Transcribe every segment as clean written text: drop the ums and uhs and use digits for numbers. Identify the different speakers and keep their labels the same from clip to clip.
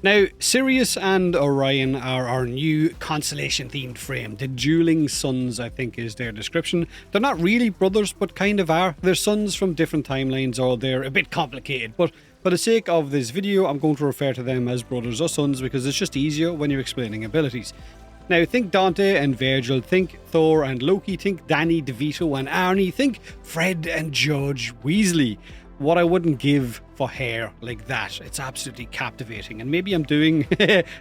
Speaker 1: Now, Sirius and Orion are our new constellation-themed frame. The dueling suns, I think, is their description. They're not really brothers, but kind of are. They're suns from different timelines, or they're a bit complicated. But for the sake of this video, I'm going to refer to them as brothers or sons because it's just easier when you're explaining abilities. Now, think Dante and Virgil, think Thor and Loki, think Danny DeVito and Arnie, think Fred and George Weasley. What I wouldn't give for hair like that. It's absolutely captivating. And maybe I'm doing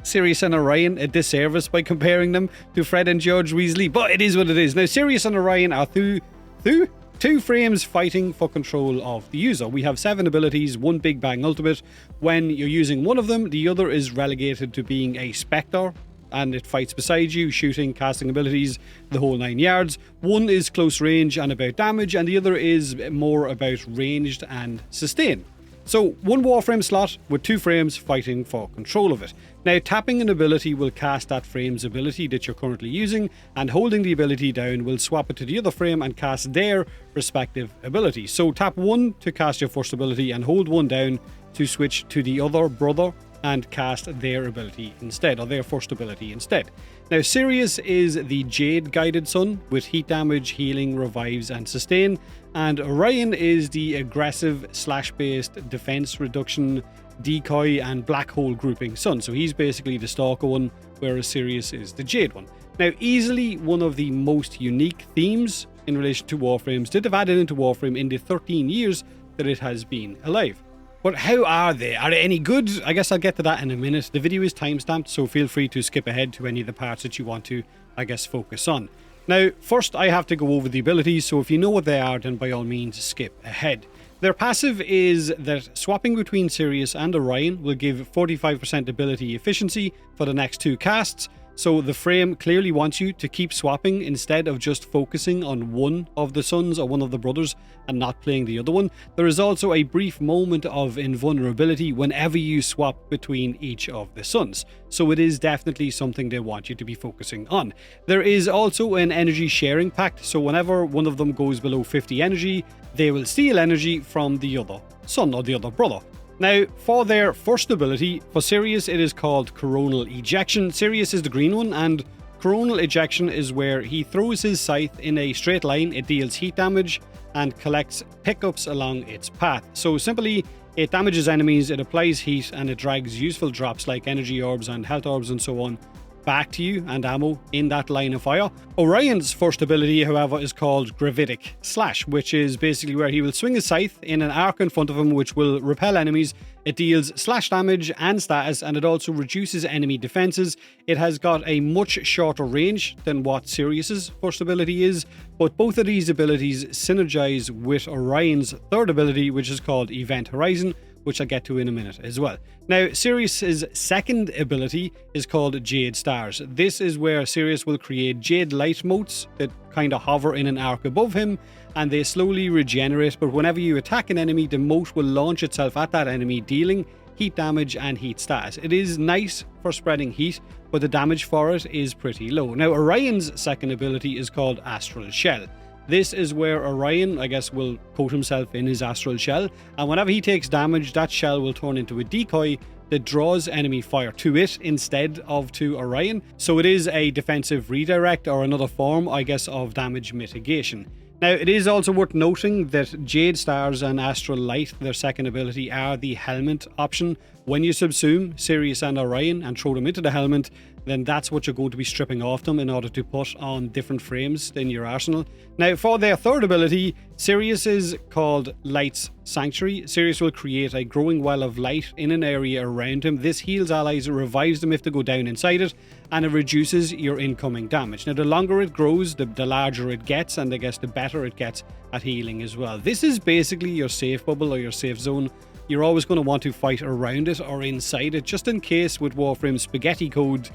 Speaker 1: Sirius and Orion a disservice by comparing them to Fred and George Weasley, but it is what it is. Now, Sirius and Orion are two frames fighting for control of the user. We have 7 abilities, one Big Bang Ultimate. When you're using one of them, the other is relegated to being a Spectre, and it fights beside you, shooting, casting abilities, the whole 9 yards. One is close range and about damage, and the other is more about ranged and sustain. So, one Warframe slot with 2 frames fighting for control of it. Now, tapping an ability will cast that frame's ability that you're currently using, and holding the ability down will swap it to the other frame and cast their respective ability. So, tap 1 to cast your first ability and hold 1 down to switch to the other brother and cast their ability instead, or their first ability instead. Now, Sirius is the Jade guided sun with heat damage, healing, revives, and sustain, and Orion is the aggressive slash-based defense reduction, decoy, and black hole grouping sun. So he's basically the Stalker one, whereas Sirius is the Jade one. Now, easily one of the most unique themes in relation to Warframes that have added into Warframe in the 13 years that it has been alive. But how are they? Are they any good? I guess I'll get to that in a minute. The video is timestamped, so feel free to skip ahead to any of the parts that you want to, I guess, focus on. Now, first I have to go over the abilities, so if you know what they are, then by all means skip ahead. Their passive is that swapping between Sirius and Orion will give 45% ability efficiency for the next 2 casts. So the frame clearly wants you to keep swapping instead of just focusing on one of the sons or one of the brothers and not playing the other one. There is also a brief moment of invulnerability whenever you swap between each of the sons. So it is definitely something they want you to be focusing on. There is also an energy sharing pact, so whenever one of them goes below 50 energy, they will steal energy from the other son or the other brother. Now, for their first ability, for Sirius it is called Coronal Ejection. Sirius is the green one, and Coronal Ejection is where he throws his scythe in a straight line, it deals heat damage, and collects pickups along its path. So simply, it damages enemies, it applies heat, and it drags useful drops like energy orbs and health orbs and so on back to you, and ammo in that line of fire. Orion's first ability, however, is called Gravitic Slash, which is basically where he will swing his scythe in an arc in front of him, which will repel enemies. It deals slash damage and status, and it also reduces enemy defenses. It has got a much shorter range than what Sirius's first ability is, but both of these abilities synergize with Orion's third ability, which is called Event Horizon, which I'll get to in a minute as well. Now, Sirius's second ability is called Jade Stars. This is where Sirius will create Jade light motes that kind of hover in an arc above him, and they slowly regenerate, but whenever you attack an enemy, the mote will launch itself at that enemy, dealing heat damage and heat status. It is nice for spreading heat, but the damage for it is pretty low. Now, Orion's second ability is called Astral Shell. This is where Orion, I guess, will coat himself in his astral shell, and whenever he takes damage, that shell will turn into a decoy that draws enemy fire to it instead of to Orion. So it is a defensive redirect, or another form, I guess, of damage mitigation. Now, it is also worth noting that Jade Stars and Astral Light, their second ability, are the Helminth option. When you subsume Sirius and Orion and throw them into the Helminth, then that's what you're going to be stripping off them in order to put on different frames in your arsenal. Now, for their third ability, Sirius is called Light's Sanctuary. Sirius will create a growing well of light in an area around him. This heals allies, it revives them if they go down inside it, and it reduces your incoming damage. Now, the longer it grows, the larger it gets, and I guess the better it gets at healing as well. This is basically your safe bubble or your safe zone. You're always going to want to fight around it or inside it, just in case with Warframe spaghetti code,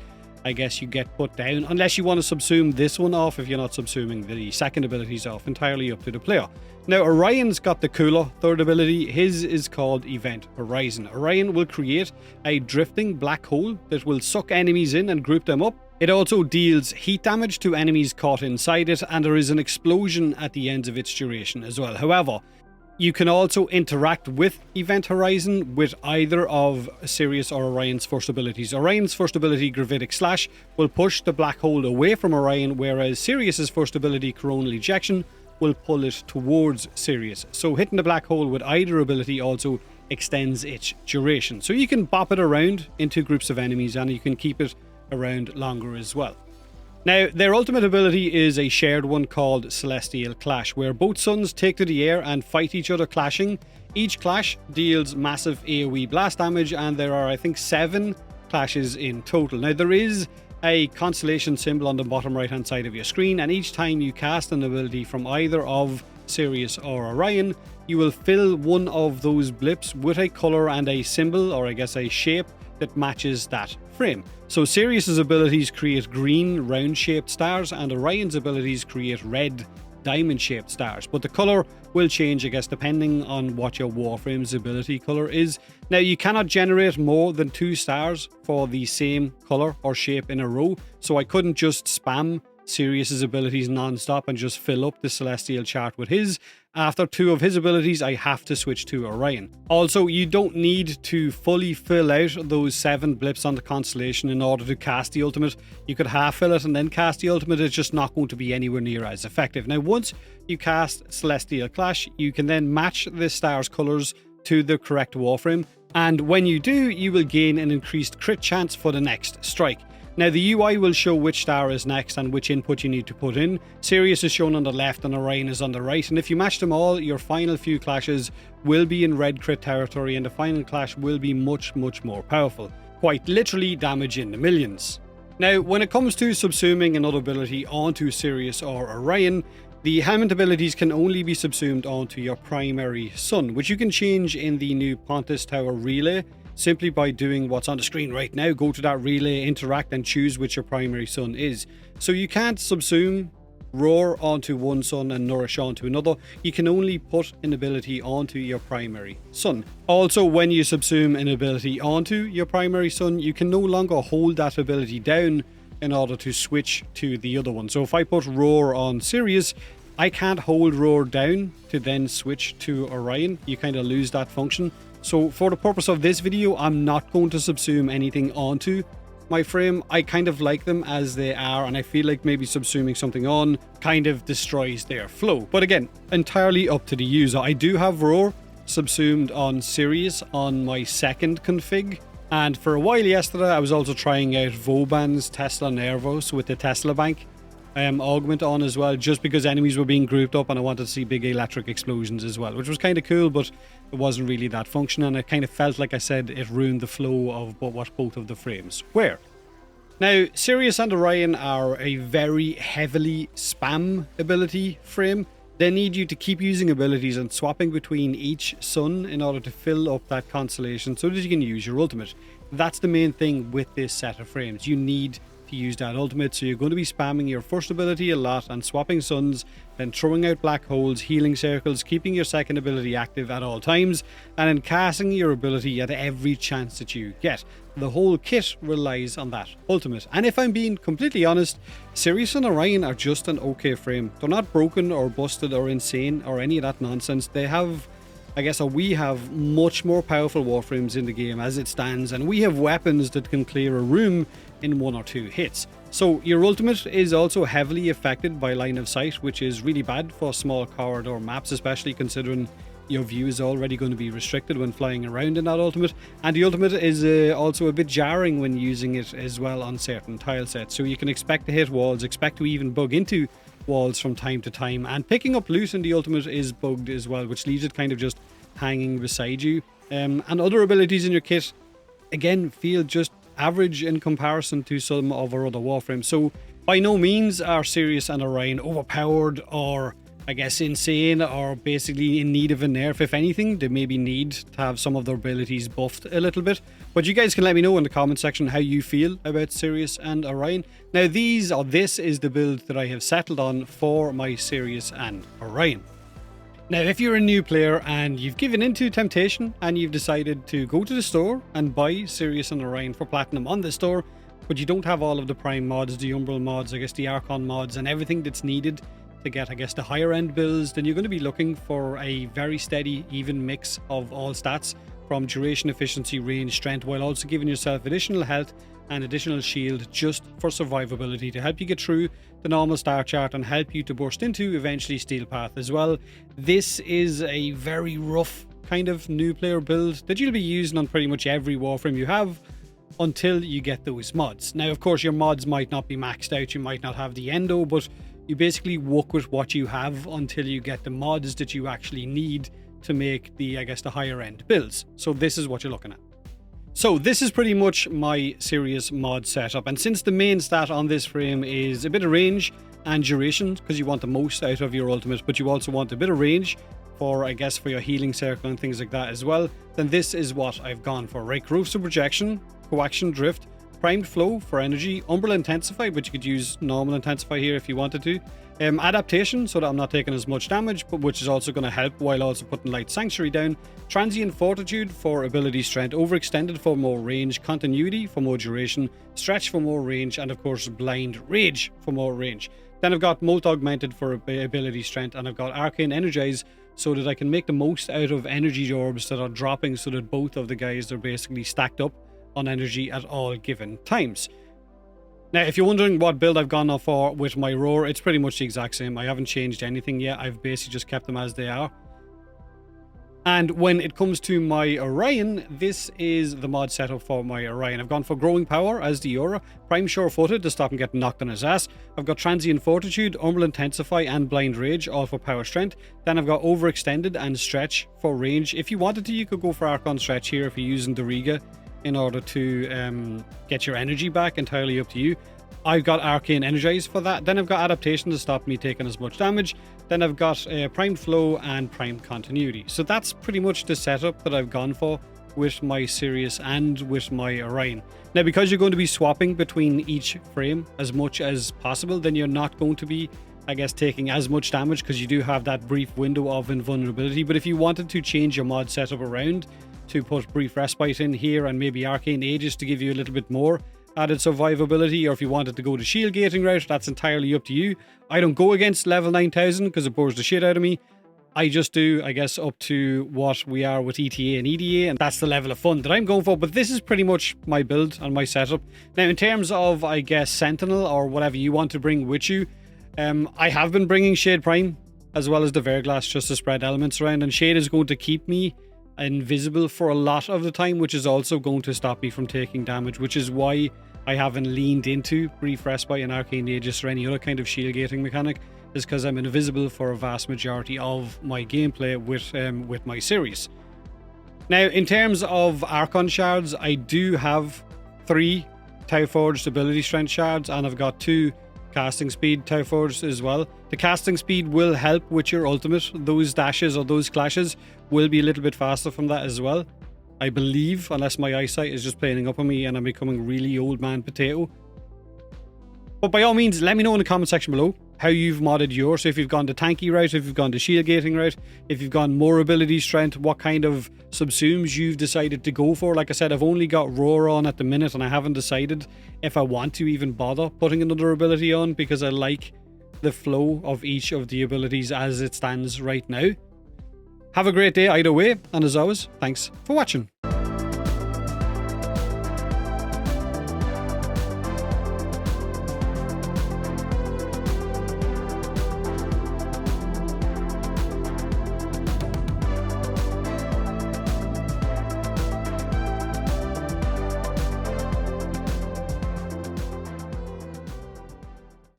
Speaker 1: I guess you get put down, unless you want to subsume this one off. If you're not subsuming the second abilities off, entirely up to the player. Now, Orion's got the cooler third ability. His is called Event Horizon. Orion will create a drifting black hole that will suck enemies in and group them up. It also deals heat damage to enemies caught inside it, and there is an explosion at the end of its duration as well. However, You can also interact with Event Horizon with either of Sirius or Orion's first abilities. Orion's first ability, Gravitic Slash, will push the black hole away from Orion, whereas Sirius's first ability, Coronal Ejection, will pull it towards Sirius. So hitting the black hole with either ability also extends its duration. So you can bop it around into groups of enemies and you can keep it around longer as well. Now, their ultimate ability is a shared one called Celestial Clash, where both suns take to the air and fight each other clashing. Each clash deals massive AoE blast damage, and there are, I think, 7 clashes in total. Now, there is a constellation symbol on the bottom right hand side of your screen, and each time you cast an ability from either of Sirius or Orion, you will fill one of those blips with a color and a symbol, or I guess a shape, that matches that frame. So Sirius's abilities create green round-shaped stars, and Orion's abilities create red diamond-shaped stars. But the color will change, I guess, depending on what your Warframe's ability color is. Now, you cannot generate more than 2 stars for the same color or shape in a row, so I couldn't just spam Sirius's abilities non-stop and just fill up the celestial chart with his. After 2 of his abilities, I have to switch to Orion. Also, you don't need to fully fill out those 7 blips on the constellation in order to cast the ultimate. You could half fill it and then cast the ultimate. It's just not going to be anywhere near as effective. Now, once you cast Celestial Clash, you can then match the star's colors to the correct Warframe, and when you do, you will gain an increased crit chance for the next strike. Now, the UI will show which star is next and which input you need to put in. Sirius is shown on the left and Orion is on the right, and if you match them all, your final few clashes will be in red crit territory, and the final clash will be much more powerful. Quite literally damage in the millions. Now, when it comes to subsuming another ability onto Sirius or Orion, the Helminth abilities can only be subsumed onto your primary sun, which you can change in the new Pontus Tower relay, simply by doing what's on the screen right now. Go to that relay, interact, and choose which your primary sun is. So you can't subsume Roar onto one sun and Nourish onto another. You can only put an ability onto your primary sun. Also, when you subsume an ability onto your primary sun, you can no longer hold that ability down in order to switch to the other one. So if I put Roar on Sirius, I can't hold Roar down to then switch to Orion. You kind of lose that function. So for the purpose of this video, I'm not going to subsume anything onto my frame. I kind of like them as they are, and I feel like maybe subsuming something on kind of destroys their flow. But again, entirely up to the user. I do have Roar subsumed on Sirius on my second config, and for a while yesterday I was also trying out Vauban's Tesla Nervos with the Tesla Bank augment on as well, just because enemies were being grouped up and I wanted to see big electric explosions as well, which was kind of cool, but it wasn't really that functional, and it kind of felt like I said it ruined the flow of what both of the frames were. Now, Sirius and Orion are a very heavily spam ability frame. They need you to keep using abilities and swapping between each sun in order to fill up that constellation so that you can use your ultimate. That's the main thing with this set of frames. You need to use that ultimate, so you're going to be spamming your first ability a lot and swapping suns, then throwing out black holes, healing circles, keeping your second ability active at all times, and then casting your ability at every chance that you get. The whole kit relies on that ultimate. And if I'm being completely honest, Sirius and Orion are just an okay frame. They're not broken or busted or insane or any of that nonsense. They have, I guess, we have much more powerful Warframes in the game as it stands, and we have weapons that can clear a room in 1 or 2 hits. So your ultimate is also heavily affected by line of sight, which is really bad for small corridor maps, especially considering your view is already going to be restricted when flying around in that ultimate. And the ultimate is also a bit jarring when using it as well on certain tile sets. So you can expect to hit walls, expect to even bug into walls from time to time, and picking up loot in the ultimate is bugged as well, which leaves it kind of just hanging beside you. And other abilities in your kit, again, feel just average in comparison to some of our other Warframes. So by no means are Sirius and Orion overpowered or, I guess, insane or basically in need of a nerf. If anything, they maybe need to have some of their abilities buffed a little bit. But you guys can let me know in the comment section how you feel about Sirius and Orion. Now this is the build that I have settled on for my Sirius and Orion. Now, if you're a new player and you've given into temptation and you've decided to go to the store and buy Sirius and Orion for Platinum on the store, but you don't have all of the Prime mods, the Umbral mods, I guess the Archon mods, and everything that's needed to get, I guess, the higher end builds, then you're going to be looking for a very steady, even mix of all stats from duration, efficiency, range, strength, while also giving yourself additional health and additional shield just for survivability to help you get through the normal star chart and help you to burst into eventually Steel Path as well. This is a very rough kind of new player build that you'll be using on pretty much every Warframe you have until you get those mods. Now, of course, your mods might not be maxed out, you might not have the endo, but you basically work with what you have until you get the mods that you actually need to make the, I guess, the higher end builds. So this is what you're looking at. So this is pretty much my Sirius mod setup, and since the main stat on this frame is a bit of range and duration, because you want the most out of your ultimate, but you also want a bit of range for, I guess, for your healing circle and things like that as well, then this is what I've gone for, right? Corrosive Projection, Coaction Drift, Primed Flow for energy, Umbral Intensify, but you could use normal Intensify here if you wanted to. Adaptation, so that I'm not taking as much damage, but which is also going to help while also putting Light Sanctuary down. Transient Fortitude for ability strength, Overextended for more range, Continuity for more duration, Stretch for more range, and of course Blind Rage for more range. Then I've got Molt Augmented for ability strength, and I've got Arcane Energize so that I can make the most out of energy orbs that are dropping, so that both of the guys are basically stacked up on energy at all given times. Now, if you're wondering what build I've gone off for with my roar, it's pretty much the exact same. I haven't changed anything yet. I've basically just kept them as they are. And when it comes to my Orion, this is the mod setup for my Orion. I've gone for Growing Power as the Aura, Prime Sure-Footed to stop him getting knocked on his ass. I've got Transient Fortitude, Umbral Intensify, and Blind Rage, all for power strength. Then I've got Overextended and Stretch for range. If you wanted to, you could go for Archon Stretch here if you're using the Riga in order to get your energy back, entirely up to you. I've got Arcane Energize for that. Then I've got Adaptation to stop me taking as much damage. Then I've got Primed Flow and Primed Continuity. So that's pretty much the setup that I've gone for with my Sirius and with my Orion. Now, because you're going to be swapping between each frame as much as possible, then you're not going to be, I guess, taking as much damage because you do have that brief window of invulnerability. But if you wanted to change your mod setup around to put Brief Respite in here and maybe Arcane Aegis to give you a little bit more added survivability, or if you wanted to go the shield gating route, that's entirely up to you. I don't go against level 9000 because it bores the shit out of me. I just do, I guess, up to what we are with ETA and EDA, and that's the level of fun that I'm going for. But this is pretty much my build and my setup. Now, in terms of, I guess, Sentinel or whatever you want to bring with you, I have been bringing Shade Prime as well as the Verglass just to spread elements around, and Shade is going to keep me invisible for a lot of the time, which is also going to stop me from taking damage, which is why I haven't leaned into Brief Respite and Arcane Aegis or any other kind of shield gating mechanic, is because I'm invisible for a vast majority of my gameplay with my series. Now, in terms of Archon Shards, I do have 3 Tau Forged ability strength shards, and I've got 2 casting speed Tau Forged as well. The casting speed will help with your ultimate. Those dashes or those clashes will be a little bit faster from that as well, I believe, unless my eyesight is just playing up on me and I'm becoming really old man potato. But by all means, let me know in the comment section below how you've modded yours. So if you've gone the tanky route, if you've gone the shield gating route, if you've gone more ability strength, what kind of subsumes you've decided to go for. Like I said, I've only got roar on at the minute, and I haven't decided if I want to even bother putting another ability on, because I like the flow of each of the abilities as it stands right now. Have a great day either way, and as always, thanks for watching.